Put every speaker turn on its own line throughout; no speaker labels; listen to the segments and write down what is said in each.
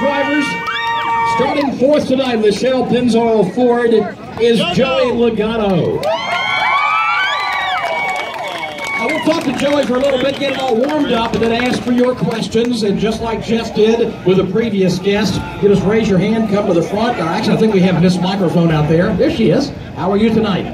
drivers. Starting fourth tonight, Michelle Pennzoil Ford is Joey Logano. We'll talk to Joey for a little bit, get him all warmed up, and then ask for your questions. And just like Jeff did with a previous guest, you just raise your hand, come to the front. Actually, I think we have Miss Microphone out there. There she is. How are you tonight?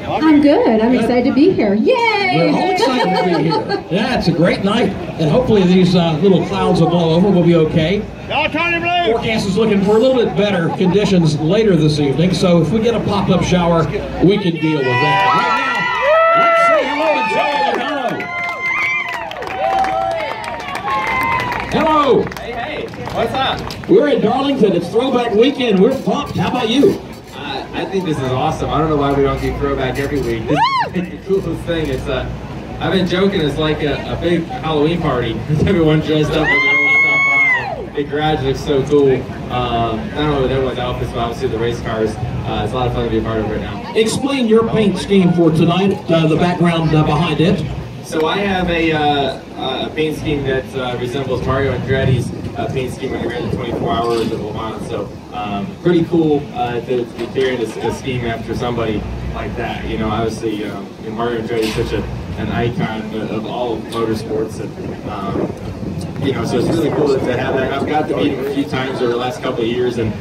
I'm good. I'm excited to be here. Yay!
We're all excited to be here. Yeah, it's a great night, and hopefully these little clouds will blow over. We'll be okay. Forecast is looking for a little bit better conditions later this evening, so if we get a pop-up shower, we can deal with that. Right now, let's say hello to Joey Logano. Hello.
Hey, what's up?
We're in Darlington. It's Throwback Weekend. We're pumped. How about you?
I think this is awesome. I don't know why we don't do throwback every week. This is the coolest thing. It's I've been joking. It's like a big Halloween party. Everyone dressed up with their own stuff on. The garage looks so cool. Not only with everyone's outfits, but obviously the race cars. It's a lot of fun to be a part of right now.
Explain your paint scheme for tonight. The background behind it.
So I have a paint scheme that resembles Mario Andretti's paint scheme when he ran the 24 hours of Le Mans. So pretty cool to be carrying a scheme after somebody like that. You know, obviously Mario Andretti is such an icon of all motorsports, and you know, so it's really cool to have that. I've got to meet him a few times over the last couple of years, and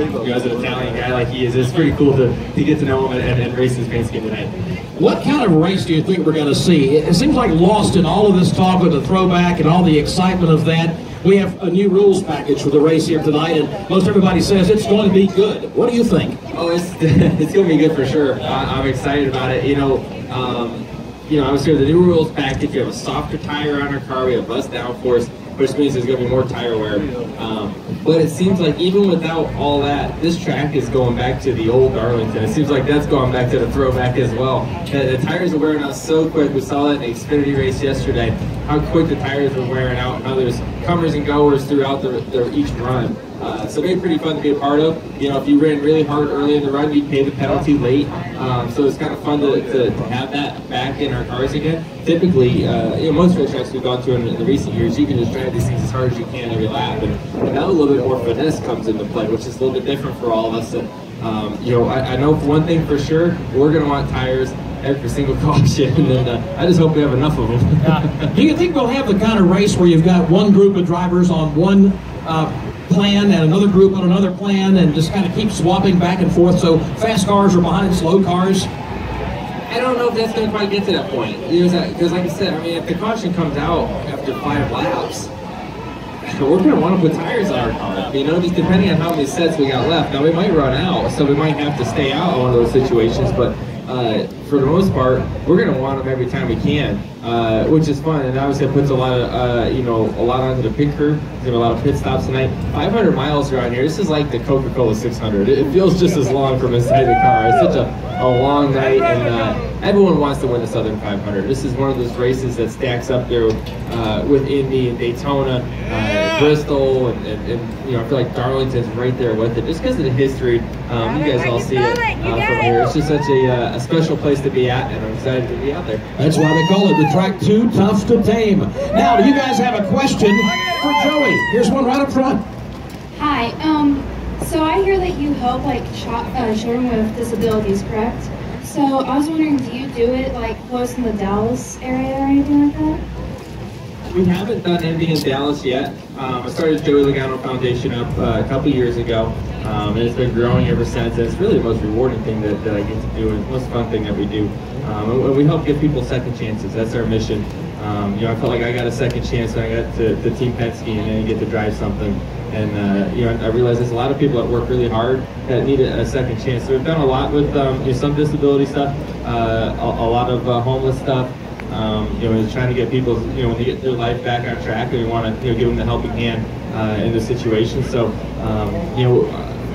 you know, as an Italian guy like he is, it's pretty cool to get to know him and race his paint scheme tonight.
What kind of race do you think we're going to see? It seems like lost in all of this talk with the throwback and all the excitement of that. We have a new rules package for the race here tonight, and most everybody says it's going to be good. What do you think?
Oh, it's going to be good for sure. I'm excited about it. You know, I was here with the new rules package. We have a softer tire on our car. We have less downforce, which means there's going to be more tire wear. But it seems like even without all that, this track is going back to the old Darlington. It seems like that's going back to the throwback as well. The tires are wearing out so quick. We saw that in the Xfinity race yesterday, how quick the tires were wearing out, and how there's comers and goers throughout each run. So it'd be pretty fun to be a part of. You know, if you ran really hard early in the run, you'd pay the penalty late. So it's kind of fun to have that back in our cars again. Typically, you know, most racetracks we've gone to in the recent years, you can just drive these things as hard as you can every lap, and now a little bit more finesse comes into play, which is a little bit different for all of us. And you know, I know for one thing for sure, we're going to want tires every single caution, and I just hope we have enough of them.
Do you think we'll have the kind of race where you've got one group of drivers on one plan and another group on another plan, and just kind of keep swapping back and forth, so fast cars are behind slow cars?
I don't know if that's going to quite get to that point. Because like I said, I mean, if the caution comes out after 5 laps, we're going to want to put tires on our car. You know, just depending on how many sets we got left. Now, we might run out, so we might have to stay out in one of those situations, but for the most part, we're going to want them every time we can, which is fun. And obviously it puts a lot of, you know, a lot onto the pit crew. There's going to be a lot of pit stops tonight. 500 miles around here. This is like the Coca-Cola 600. It feels just as long from inside the car. It's such a long night, and everyone wants to win the Southern 500. This is one of those races that stacks up there with Indy and Daytona, Bristol, and you know, I feel like Darlington's right there with it, just because of the history. You guys all see it from here. It's just such a special place to be at, and I'm excited to be out there.
That's why they call it the track too tough to tame. Now, do you guys have a question for Joey? Here's one right up front.
Hi. So I hear that you help like children with disabilities, correct? So I was wondering, do you do it like close in the Dallas area or anything like that?
We haven't done anything in Dallas yet. I started Joey Logano Foundation up a couple years ago, and it's been growing ever since. And it's really the most rewarding thing that I get to do, and the most fun thing that we do. And we help give people second chances. That's our mission. You know, I felt like I got a second chance when I got to Team Penske, and then you get to drive something. And you know, I realize there's a lot of people that work really hard that need a second chance. So we've done a lot with you know, some disability stuff, a lot of homeless stuff. You know, it's trying to get people, you know, when they get their life back on track, and we want to, you know, give them the helping hand in the situation. So, you know,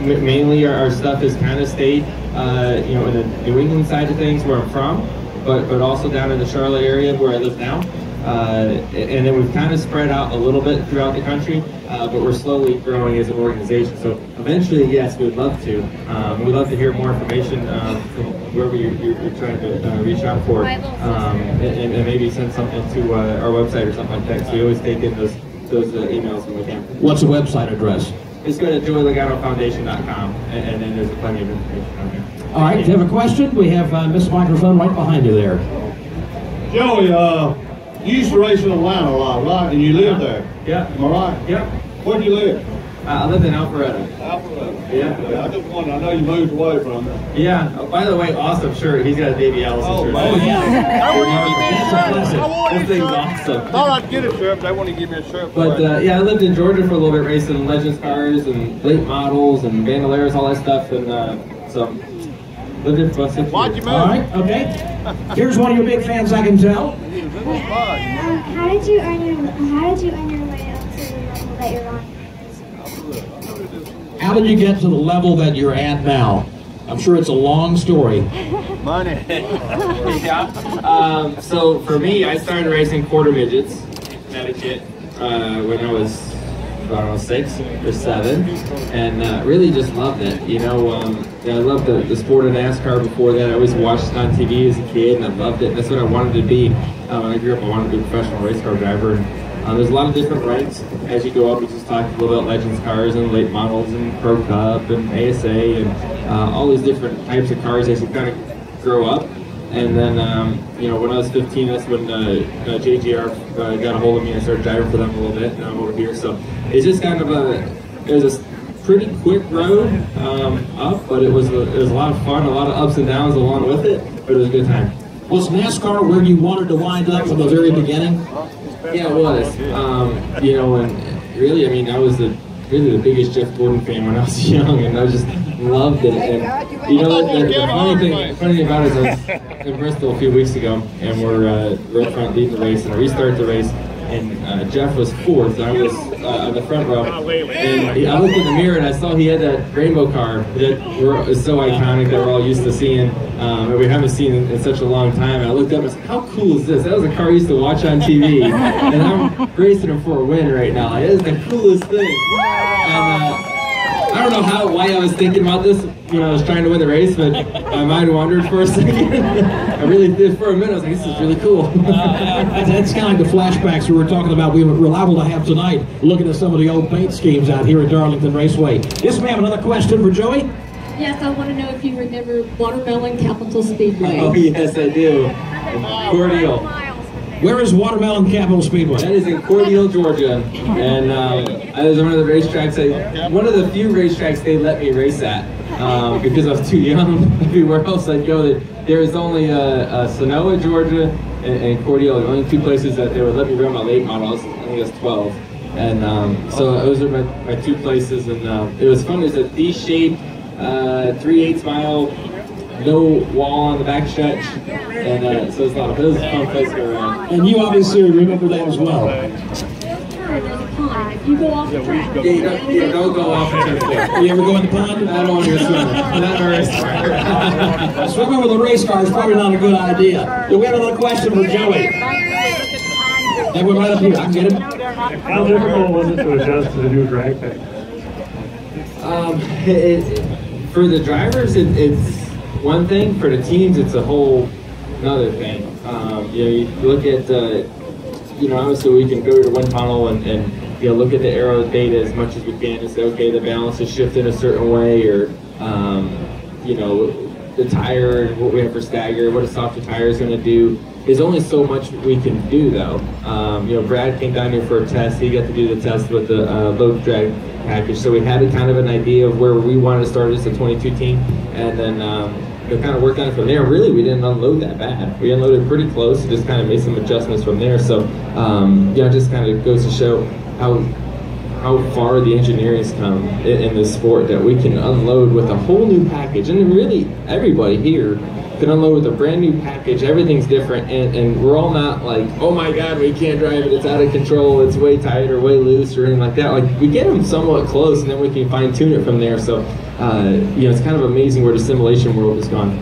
mainly our stuff is kind of stayed, you know, in the New England side of things where I'm from, but also down in the Charlotte area where I live now. And then we've kind of spread out a little bit throughout the country, but we're slowly growing as an organization. So eventually, yes, we'd love to. We'd love to hear more information from whoever you're trying to reach out for, and maybe send something to our website or something like that. So we always take in those emails when we can.
What's the website address?
just go to joeyloganofoundation.com, and then there's plenty of information on there.
All right, if you have a question, we have Miss Microphone right behind you there.
Joey, you used to race in Atlanta a lot, right? And you live there?
Yeah.
Am I right?
Yep.
Where do you live?
I live in Alpharetta.
Alpharetta.
Yeah.
I just wondered, I know you moved away from it.
Yeah. Oh, by the way, awesome shirt. He's got a Davey Allison shirt.
Oh, yeah.
I wouldn't give me a shirt. I wanted
This thing's awesome.
thought I'd get a shirt, but they wouldn't give me a shirt.
But yeah, I lived in Georgia for a little bit, racing Legends cars and late models and Bandoleros, all that stuff, and so lived in for 6 years.
Why'd you move?
All right, okay. Here's one of your big fans, I can tell.
How did you earn your way up to the level that you're on?
How did you get to the level that you're at now? I'm sure it's a long story.
Money.
Yeah. So for me, I started racing quarter midgets in Connecticut when I was, I don't know, 6 or 7, and really just loved it. You know, I loved the sport of NASCAR before that. I always watched it on TV as a kid, and I loved it. That's what I wanted to be. When I grew up, I wanted to be a professional race car driver. And there's a lot of different ranks as you go up. We just talked a little about Legends cars and late models and Pro Cup and ASA and all these different types of cars as you kind of grow up. And then, you know, when I was 15, that's when JGR got a hold of me and I started driving for them a little bit, and I'm over here. So it's just kind of it was a pretty quick road up, but it was a lot of fun, a lot of ups and downs along with it, but it was a good time.
Was NASCAR where you wanted to wind up from the very beginning?
Yeah, it was. You know, and really, I mean, I was really the biggest Jeff Gordon fan when I was young, and I just loved it. And you know, the funny thing about it is I was in Bristol a few weeks ago, and we're up front leading the race, and I restart the race, and Jeff was 4th, and I was on the front row, and I looked in the mirror and I saw he had that rainbow car that is so iconic that we're all used to seeing, and we haven't seen in such a long time. And I looked up and I said, how cool is this? That was a car I used to watch on TV, and I'm racing him for a win right now. Like, that is the coolest thing. And, I don't know why I was thinking about this when I was trying to win the race, but my mind wandered for a second. I really did for a minute. I was like, this is really cool.
That's kind of like the flashbacks we were talking about. We were liable to have tonight, looking at some of the old paint schemes out here at Darlington Raceway. Yes, ma'am, another question for Joey?
Yes, I want to know if you remember Watermelon Capital Speedway.
Oh, yes, I do. Cordial.
Where is Watermelon Capital Speedway?
That is in Cordial, Georgia, and that is one of the racetracks. One of the few racetracks they let me race at because I was too young. Everywhere else I'd go, there was only Sonoa, Georgia, and Cordial, the only 2 places that they would let me run my late models. I think it was 12, and so those are my 2 places, and it was fun. It was a D-shaped 3/8 mile. No wall on the back stretch, and so it's a lot of, it was a fun place to go around.
And you obviously remember that as well.
You go off the track.
Yeah, don't go off the track.
You ever go in the pond?
I don't want to go swimming. Not a race car.
Swimming with a race car is probably not a good idea. Do we have another question for Joey? And we're right up here. I can get him.
How difficult was it to adjust to the new drag thing?
For the drivers, it's one thing. For the teams, it's a whole another thing. You know, you look at, you know, obviously we can go to one tunnel and you know, look at the aero data as much as we can and say, okay, the balance is shifting a certain way, or you know, the tire and what we have for stagger, what a softer tire is going to do. There's only so much we can do, though. You know, Brad came down here for a test. He got to do the test with the low drag package, so we had a kind of an idea of where we wanted to start as a 22 team, and then we kind of worked on it from there. Really, we didn't unload that bad. We unloaded pretty close, and just kind of made some adjustments from there. So, you know, it just kind of goes to show how far the engineering's come in this sport, that we can unload with a whole new package. And really, everybody here can unload with a brand new package. Everything's different, and we're all not like, oh my God, we can't drive it, it's out of control, it's way tight or way loose or anything like that. Like, we get them somewhat close, and then we can fine tune it from there. So, you know, it's kind of amazing where the simulation world has gone.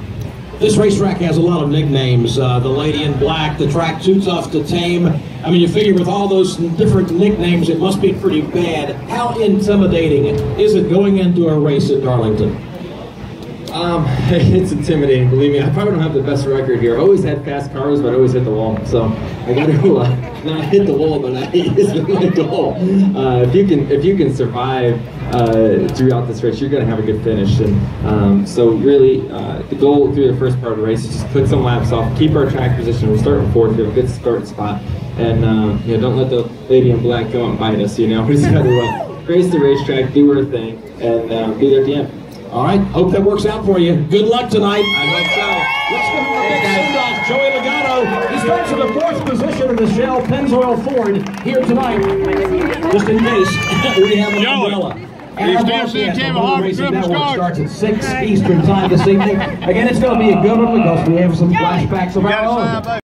This racetrack has a lot of nicknames. The Lady in Black, the track Too Tough to Tame. I mean, you figure with all those different nicknames, it must be pretty bad. How intimidating is it going into a race at Darlington?
It's intimidating, believe me. I probably don't have the best record here. I've always had fast cars, but I always hit the wall. So I got to not hit the wall, but not hit my goal. If you can survive throughout this race, you're going to have a good finish. And so really, the goal through the first part of the race is just put some laps off, keep our track position. We'll start in fourth. We have a good start spot, and you know, don't let the lady in black go and bite us. You know, we just got to race the racetrack, do our thing, and be there at the end.
All right, hope that works out for you. Good luck tonight.
I hope so.
Let's give him a big send-off. Joey Logano. He starts in the fourth position in the Shell Pennzoil Ford here tonight. Just in case we have an umbrella. And our broadcast Racing Network starts at 6 Eastern time this evening. Again, it's going to be a good one because we have some flashbacks of our own.